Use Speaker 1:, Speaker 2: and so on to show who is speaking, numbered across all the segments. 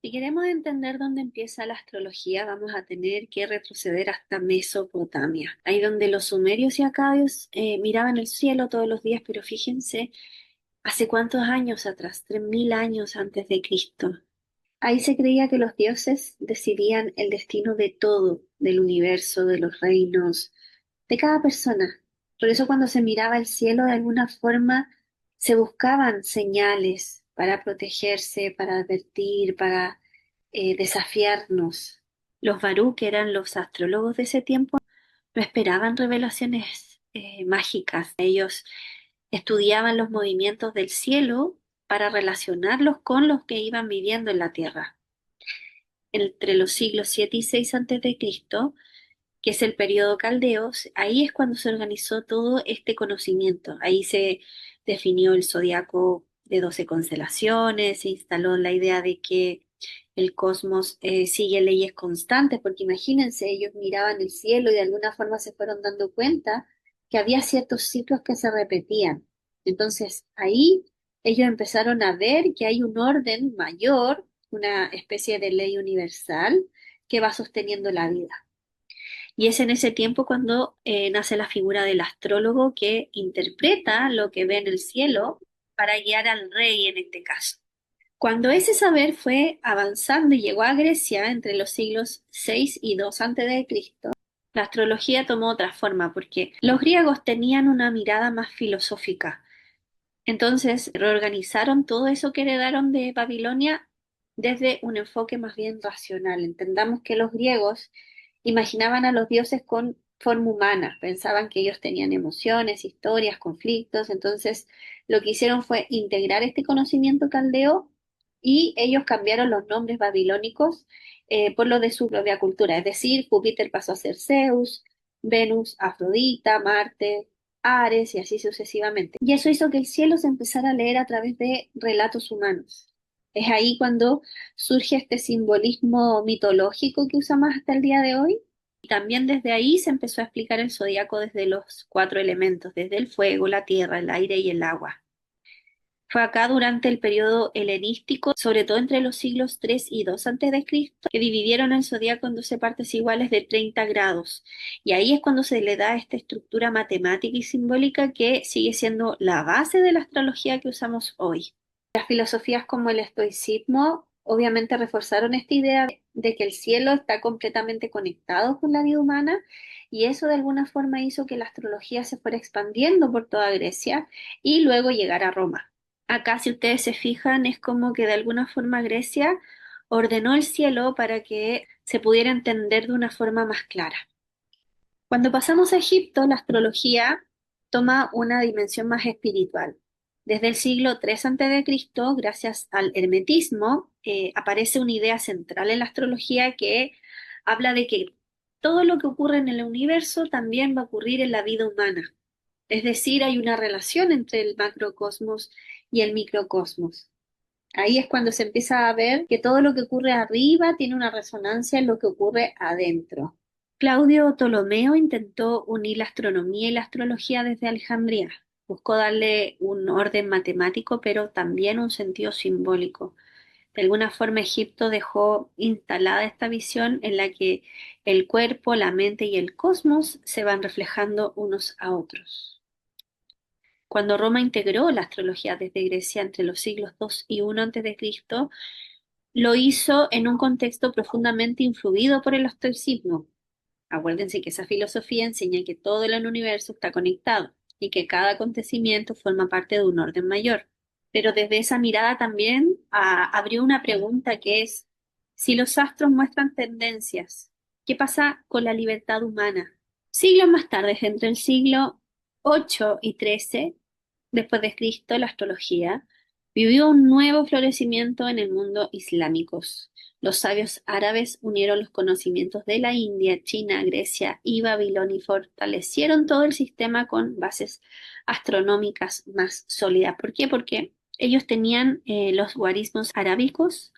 Speaker 1: Si queremos entender dónde empieza la astrología, vamos a tener que retroceder hasta Mesopotamia, ahí donde los sumerios y acadios miraban el cielo todos los días, pero fíjense, ¿hace cuántos años atrás? 3000 años antes de Cristo. Ahí se creía que los dioses decidían el destino de todo, del universo, de los reinos, de cada persona. Por eso cuando se miraba el cielo, de alguna forma se buscaban señales para protegerse, para advertir, para desafiarnos. Los Barú, que eran los astrólogos de ese tiempo, no esperaban revelaciones mágicas. Ellos estudiaban los movimientos del cielo para relacionarlos con los que iban viviendo en la tierra. Entre los siglos 7 y 6 antes de Cristo, que es el periodo caldeo, ahí es cuando se organizó todo este conocimiento. Ahí se definió el zodiaco de 12 constelaciones, se instaló la idea de que el cosmos sigue leyes constantes, porque imagínense, ellos miraban el cielo y de alguna forma se fueron dando cuenta que había ciertos ciclos que se repetían. Entonces ahí ellos empezaron a ver que hay un orden mayor, una especie de ley universal que va sosteniendo la vida. Y es en ese tiempo cuando nace la figura del astrólogo que interpreta lo que ve en el cielo para guiar al rey en este caso. Cuando ese saber fue avanzando y llegó a Grecia entre los siglos 6 y 2 antes de Cristo, la astrología tomó otra forma porque los griegos tenían una mirada más filosófica. Entonces reorganizaron todo eso que heredaron de Babilonia desde un enfoque más bien racional. Entendamos que los griegos imaginaban a los dioses con forma humana, pensaban que ellos tenían emociones, historias, conflictos, entonces lo que hicieron fue integrar este conocimiento caldeo y ellos cambiaron los nombres babilónicos por los de su propia cultura, es decir, Júpiter pasó a ser Zeus, Venus, Afrodita, Marte, Ares y así sucesivamente. Y eso hizo que el cielo se empezara a leer a través de relatos humanos. Es ahí cuando surge este simbolismo mitológico que usamos hasta el día de hoy. Y también desde ahí se empezó a explicar el zodiaco desde los cuatro elementos, desde el fuego, la tierra, el aire y el agua. Fue acá durante el periodo helenístico, sobre todo entre los siglos 3 y 2 antes de Cristo, que dividieron el zodiaco en 12 partes iguales de 30 grados. Y ahí es cuando se le da esta estructura matemática y simbólica que sigue siendo la base de la astrología que usamos hoy. Las filosofías como el estoicismo obviamente reforzaron esta idea de que el cielo está completamente conectado con la vida humana y eso de alguna forma hizo que la astrología se fuera expandiendo por toda Grecia y luego llegara a Roma. Acá, si ustedes se fijan, es como que de alguna forma Grecia ordenó el cielo para que se pudiera entender de una forma más clara. Cuando pasamos a Egipto, la astrología toma una dimensión más espiritual. Desde el siglo III a.C., gracias al hermetismo, aparece una idea central en la astrología que habla de que todo lo que ocurre en el universo también va a ocurrir en la vida humana. Es decir, hay una relación entre el macrocosmos y el microcosmos. Ahí es cuando se empieza a ver que todo lo que ocurre arriba tiene una resonancia en lo que ocurre adentro. Claudio Ptolomeo intentó unir la astronomía y la astrología desde Alejandría. Buscó darle un orden matemático, pero también un sentido simbólico. De alguna forma, Egipto dejó instalada esta visión en la que el cuerpo, la mente y el cosmos se van reflejando unos a otros. Cuando Roma integró la astrología desde Grecia entre los siglos 2 y 1 a.C., lo hizo en un contexto profundamente influido por el estoicismo. Acuérdense que esa filosofía enseña que todo en el universo está conectado y que cada acontecimiento forma parte de un orden mayor. Pero desde esa mirada también abrió una pregunta que es, si los astros muestran tendencias, ¿qué pasa con la libertad humana? Siglos más tarde, entre el siglo 8 y 13 después de Cristo, la astrología vivió un nuevo florecimiento en el mundo islámico. Los sabios árabes unieron los conocimientos de la India, China, Grecia y Babilonia y fortalecieron todo el sistema con bases astronómicas más sólidas. ¿Por qué? Porque ellos tenían los guarismos arábicos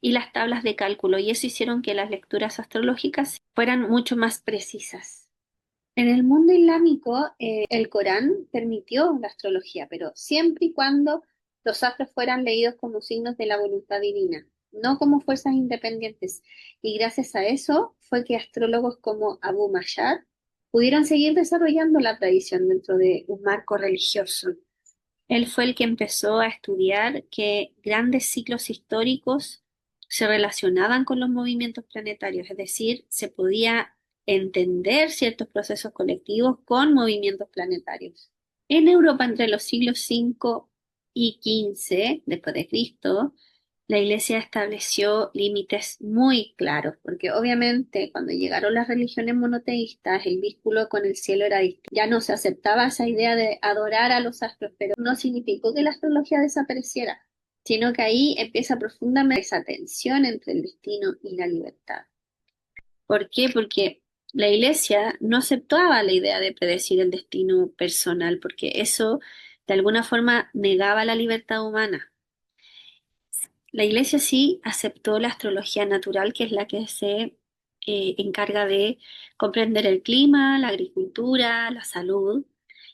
Speaker 1: y las tablas de cálculo y eso hicieron que las lecturas astrológicas fueran mucho más precisas. En el mundo islámico, el Corán permitió la astrología, pero siempre y cuando los astros fueran leídos como signos de la voluntad divina. no como fuerzas independientes. Y gracias a eso fue que astrólogos como Abu Mashar pudieron seguir desarrollando la tradición dentro de un marco religioso. Él fue el que empezó a estudiar que grandes ciclos históricos se relacionaban con los movimientos planetarios, es decir, se podía entender ciertos procesos colectivos con movimientos planetarios. En Europa, entre los siglos V y XV después de Cristo, la Iglesia estableció límites muy claros, porque obviamente cuando llegaron las religiones monoteístas, el vínculo con el cielo era distinto. Ya no se aceptaba esa idea de adorar a los astros, pero no significó que la astrología desapareciera, sino que ahí empieza profundamente esa tensión entre el destino y la libertad. ¿Por qué? Porque la Iglesia no aceptaba la idea de predecir el destino personal, porque eso de alguna forma negaba la libertad humana. La Iglesia sí aceptó la astrología natural, que es la que se encarga de comprender el clima, la agricultura, la salud.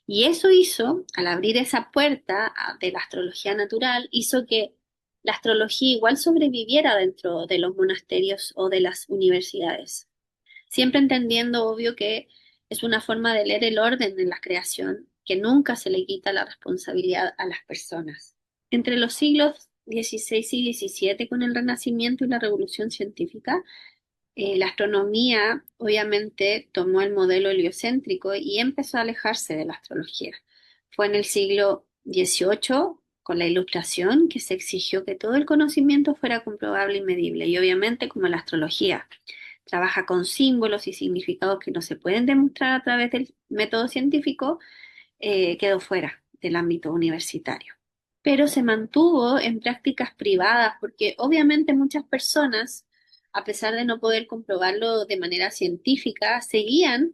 Speaker 1: Y eso hizo, al abrir esa puerta de la astrología natural, hizo que la astrología igual sobreviviera dentro de los monasterios o de las universidades. Siempre entendiendo, obvio, que es una forma de leer el orden en la creación, que nunca se le quita la responsabilidad a las personas. Entre los siglos XVI y XVII, con el Renacimiento y la Revolución Científica, la astronomía obviamente tomó el modelo heliocéntrico y empezó a alejarse de la astrología. Fue en el siglo XVIII, con la Ilustración, que se exigió que todo el conocimiento fuera comprobable y medible. Y obviamente, como la astrología trabaja con símbolos y significados que no se pueden demostrar a través del método científico, quedó fuera del ámbito universitario. Pero se mantuvo en prácticas privadas porque obviamente muchas personas, a pesar de no poder comprobarlo de manera científica, seguían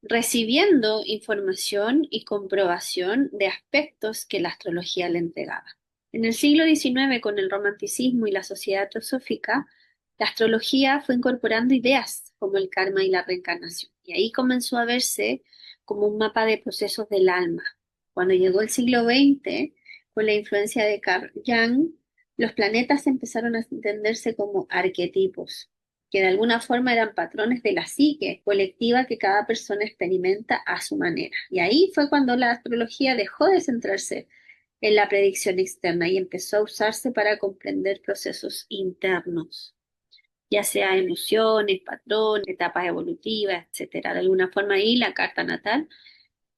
Speaker 1: recibiendo información y comprobación de aspectos que la astrología le entregaba. En el siglo XIX, con el romanticismo y la sociedad teosófica, la astrología fue incorporando ideas como el karma y la reencarnación, y ahí comenzó a verse como un mapa de procesos del alma. Cuando llegó el siglo XX, con la influencia de Carl Jung, los planetas empezaron a entenderse como arquetipos, que de alguna forma eran patrones de la psique colectiva que cada persona experimenta a su manera. Y ahí fue cuando la astrología dejó de centrarse en la predicción externa y empezó a usarse para comprender procesos internos, ya sea emociones, patrones, etapas evolutivas, etcétera. De alguna forma ahí la carta natal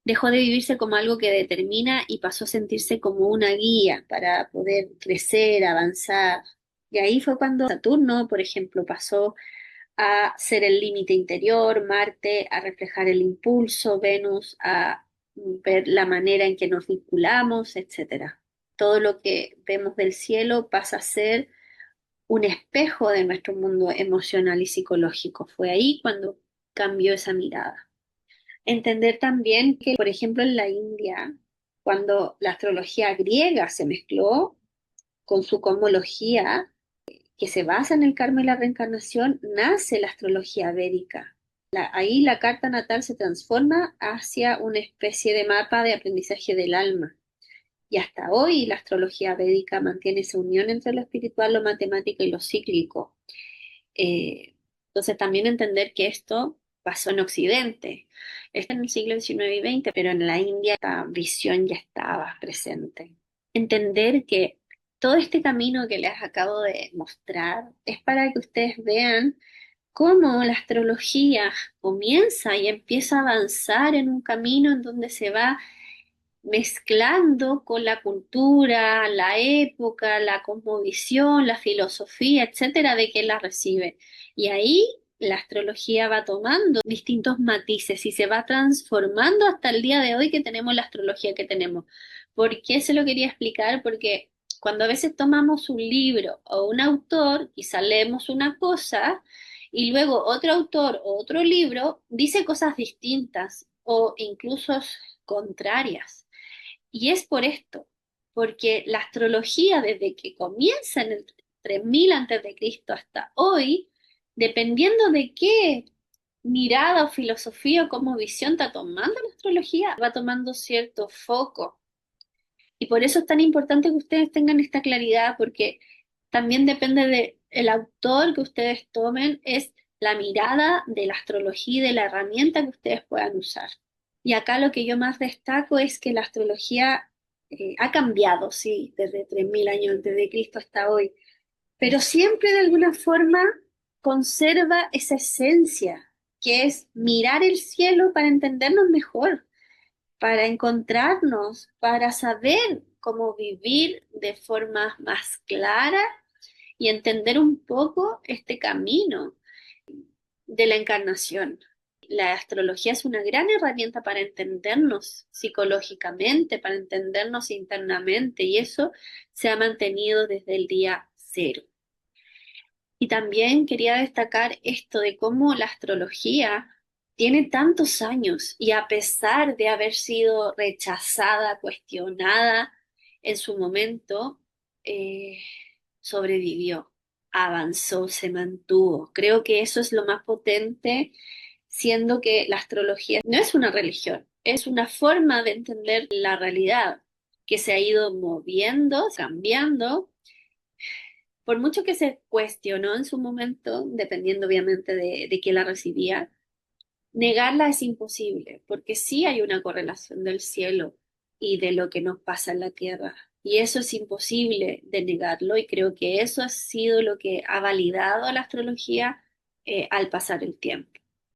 Speaker 1: dejó de vivirse como algo que determina y pasó a sentirse como una guía para poder crecer, avanzar. Y ahí fue cuando Saturno, por ejemplo, pasó a ser el límite interior, Marte a reflejar el impulso, Venus a ver la manera en que nos vinculamos, etcétera. Todo lo que vemos del cielo pasa a ser un espejo de nuestro mundo emocional y psicológico. Fue ahí cuando cambió esa mirada. Entender también que, por ejemplo, en la India, cuando la astrología griega se mezcló con su cosmología, que se basa en el karma y la reencarnación, nace la astrología védica. Ahí la carta natal se transforma hacia una especie de mapa de aprendizaje del alma. Y hasta hoy la astrología védica mantiene esa unión entre lo espiritual, lo matemático y lo cíclico. Entonces también entender que esto pasó en Occidente. Está en el siglo XIX y XX, pero en la India esta visión ya estaba presente. Entender que todo este camino que les acabo de mostrar es para que ustedes vean cómo la astrología comienza y empieza a avanzar en un camino en donde se va mezclando con la cultura, la época, la cosmovisión, la filosofía, etcétera, de quien la recibe. Y ahí la astrología va tomando distintos matices y se va transformando hasta el día de hoy que tenemos la astrología que tenemos. ¿Por qué se lo quería explicar? Porque cuando a veces tomamos un libro o un autor, quizá leemos una cosa y luego otro autor o otro libro dice cosas distintas o incluso contrarias. Y es por esto, porque la astrología desde que comienza en el 3000 antes de Cristo hasta hoy, dependiendo de qué mirada o filosofía o cómo visión está tomando la astrología, va tomando cierto foco. Y por eso es tan importante que ustedes tengan esta claridad, porque También depende de el autor que ustedes tomen, es la mirada de la astrología y de la herramienta que ustedes puedan usar. Y acá lo que yo más destaco es que la astrología ha cambiado, sí, desde 3000 años antes de Cristo hasta hoy, pero siempre de alguna forma conserva esa esencia, que es mirar el cielo para entendernos mejor, para encontrarnos, para saber cómo vivir de forma más clara y entender un poco este camino de la encarnación. La astrología es una gran herramienta para entendernos psicológicamente, para entendernos internamente, y eso se ha mantenido desde el día cero. Y también quería destacar esto de cómo la astrología tiene tantos años y a pesar de haber sido rechazada, cuestionada en su momento, eh, sobrevivió, avanzó, se mantuvo. Creo que eso es lo más potente, siendo que la astrología no es una religión, es una forma de entender la realidad que se ha ido moviendo, cambiando por mucho que se cuestionó en su momento, dependiendo obviamente de quién la recibía, negarla es imposible, porque sí hay una correlación del cielo y de lo que nos pasa en la tierra. Y eso es imposible de negarlo y creo que eso ha sido lo que ha validado a la astrología al pasar el tiempo.